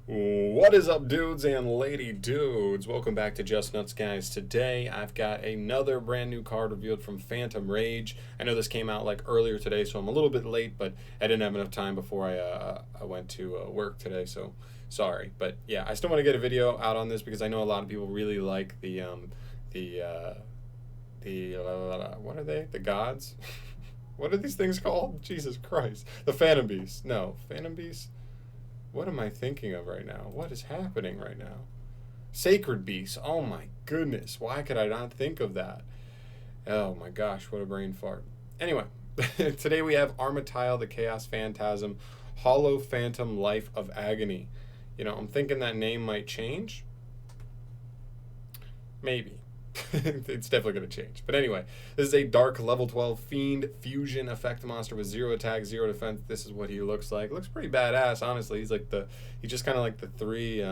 What is up, dudes and lady dudes? Welcome back to Just Nuts, guys. Today I've got another brand new card revealed from Phantom Rage. I know this came out like earlier today, so I'm a little bit late, but I didn't have enough time before I went to work today, so sorry. But yeah, I still want to get a video out on this because I know a lot of people really like the what are they? The gods? What are these things called? Jesus Christ! The Phantom Beast. No, Phantom Beast. What am I thinking of right now? What is happening right now? Sacred Beast. Oh my goodness. Why could I not think of that? Oh my gosh, what a brain fart. Anyway, today we have Armityle, the Chaos Phantasm, Hollow Phantom Life of Agony. You know, I'm thinking that name might change. Maybe. It's definitely going to change. But anyway, this is a dark level 12 fiend fusion effect monster with 0 attack, 0 defense. This is what he looks like. Looks pretty badass, honestly. He's just kind of like the three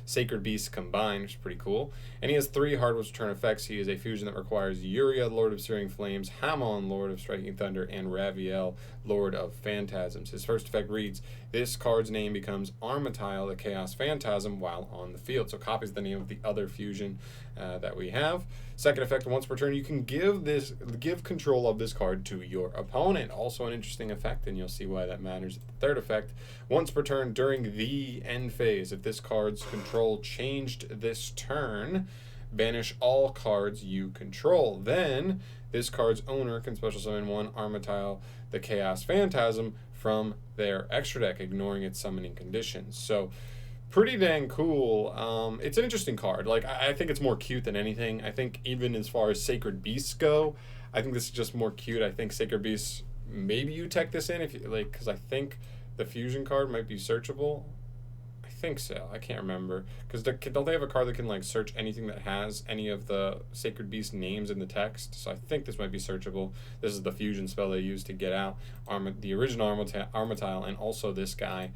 sacred beasts combined, which is pretty cool. And he has 3 hardwood return effects. He is a fusion that requires Yuria, Lord of Searing Flames, Hamon, Lord of Striking Thunder, and Raviel, Lord of Phantasms. His first effect reads, this card's name becomes Armityle, the Chaos Phantasm, while on the field. So copies the name of the other fusion that we have. Second effect, once per turn, you can give control of this card to your opponent. Also an interesting effect, and you'll see why that matters. Third effect, once per turn during the end phase, if this card's control changed this turn, banish all cards you control. Then this card's owner can special summon one Armityle, the Chaos Phantasm, from their extra deck, ignoring its summoning conditions. So pretty dang cool. It's an interesting card. Like, I think it's more cute than anything. I think even as far as Sacred Beasts go, I think this is just more cute. I think Sacred Beasts, maybe you tech this in if you like, because I think the fusion card might be searchable. I think so. I can't remember, because don't they have a card that can like search anything that has any of the Sacred Beast names in the text? So I think this might be searchable. This is the fusion spell they used to get out the original Armityle, and also this guy.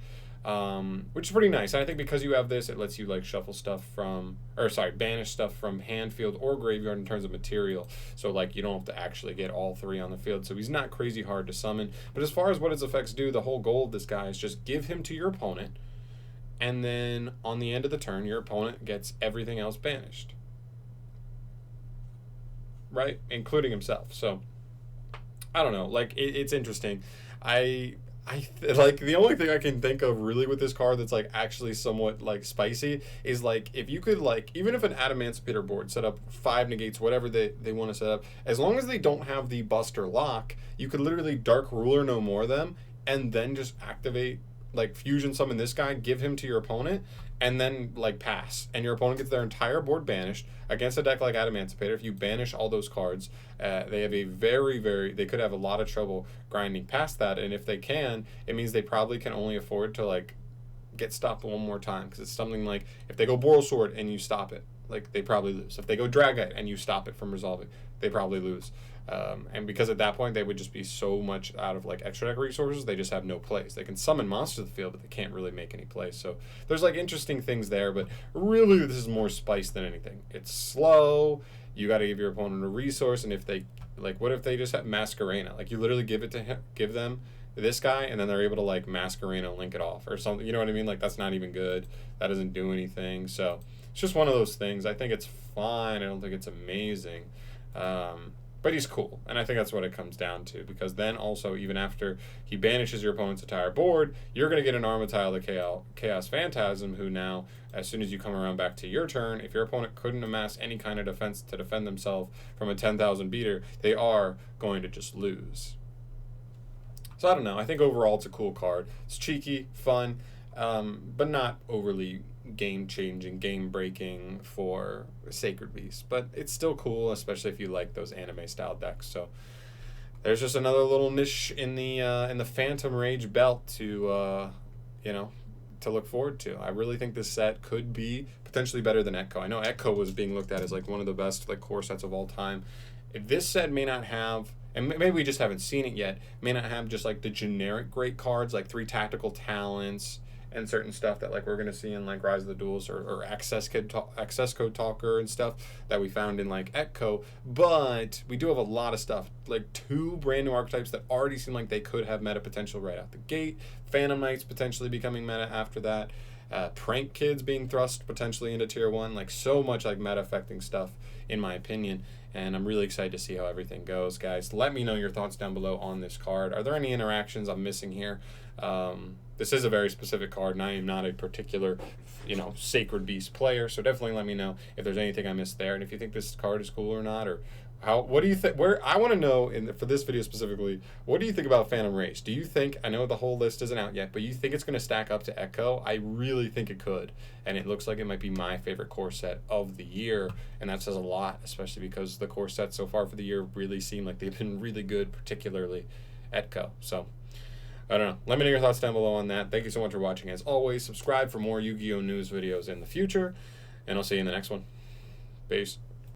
Which is pretty nice. And I think because you have this, it lets you like shuffle stuff from, or sorry, banish stuff from hand, field, or graveyard in terms of material. So like you don't have to actually get all 3 on the field. So he's not crazy hard to summon. But as far as what his effects do, the whole goal of this guy is just give him to your opponent, and then on the end of the turn, your opponent gets everything else banished, right, including himself. So I don't know. Like it's interesting. Like the only thing I can think of really with this card that's like actually somewhat like spicy is like if you could like, even if an Adamancipator board set up 5 negates, whatever they want to set up, as long as they don't have the Buster Lock, you could literally Dark Ruler no more them, and then just activate, like fusion summon this guy, give him to your opponent, and then like pass, and your opponent gets their entire board banished against a deck like Adamancipator. If you banish all those cards, they have a they could have a lot of trouble grinding past that, and if they can, it means they probably can only afford to like get stopped one more time, because it's something like if they go Boral Sword and you stop it, like they probably lose. If they go Dragite and you stop it from resolving, they probably lose. And because at that point they would just be so much out of like extra deck resources, they just have no place. They can summon monsters to the field, but they can't really make any plays. So there's like interesting things there, but really this is more spice than anything. It's slow. You got to give your opponent a resource, and if they like, what if they just have Masquerena? Like you literally give it to him, give them this guy, and then they're able to like Masquerena link it off or something. You know what I mean? Like that's not even good. That doesn't do anything. So it's just one of those things. I think it's fine. I don't think it's amazing. But he's cool, and I think that's what it comes down to, because then also, even after he banishes your opponent's entire board, you're going to get an Armityle, the Chaos Phantasm, who now, as soon as you come around back to your turn, if your opponent couldn't amass any kind of defense to defend themselves from a 10,000 beater, they are going to just lose. So I don't know. I think overall it's a cool card. It's cheeky, fun, but not overly game-changing, game-breaking for Sacred Beast. But it's still cool, especially if you like those anime-style decks. So there's just another little niche in the Phantom Rage belt to to look forward to. I really think this set could be potentially better than Echo. I know Echo was being looked at as like one of the best like core sets of all time. If this set may not have, and maybe we just haven't seen it yet, may not have just like the generic great cards like 3 tactical talents and certain stuff that like we're gonna see in like Rise of the Duels or Access Code Talker and stuff that we found in like Echo, but we do have a lot of stuff, like 2 brand new archetypes that already seem like they could have meta potential right out the gate. Phantom Knights potentially becoming meta after that. prank kids being thrust potentially into tier 1, like so much like meta affecting stuff in my opinion, and I'm really excited to see how everything goes. Guys, let me know your thoughts down below on this card. Are there any interactions I'm missing here? This is a very specific card, and I am not a particular, Sacred Beast player, so definitely let me know if there's anything I missed there, and if you think this card is cool or not, or what do you think? I want to know for this video specifically, what do you think about Phantom Race? Do you think, I know the whole list isn't out yet, but you think it's going to stack up to Echo? I really think it could, and it looks like it might be my favorite core set of the year, and that says a lot, especially because the core sets so far for the year really seem like they've been really good, particularly Echo. So I don't know. Let me know your thoughts down below on that. Thank you so much for watching. As always, subscribe for more Yu-Gi-Oh! News videos in the future, and I'll see you in the next one. Peace.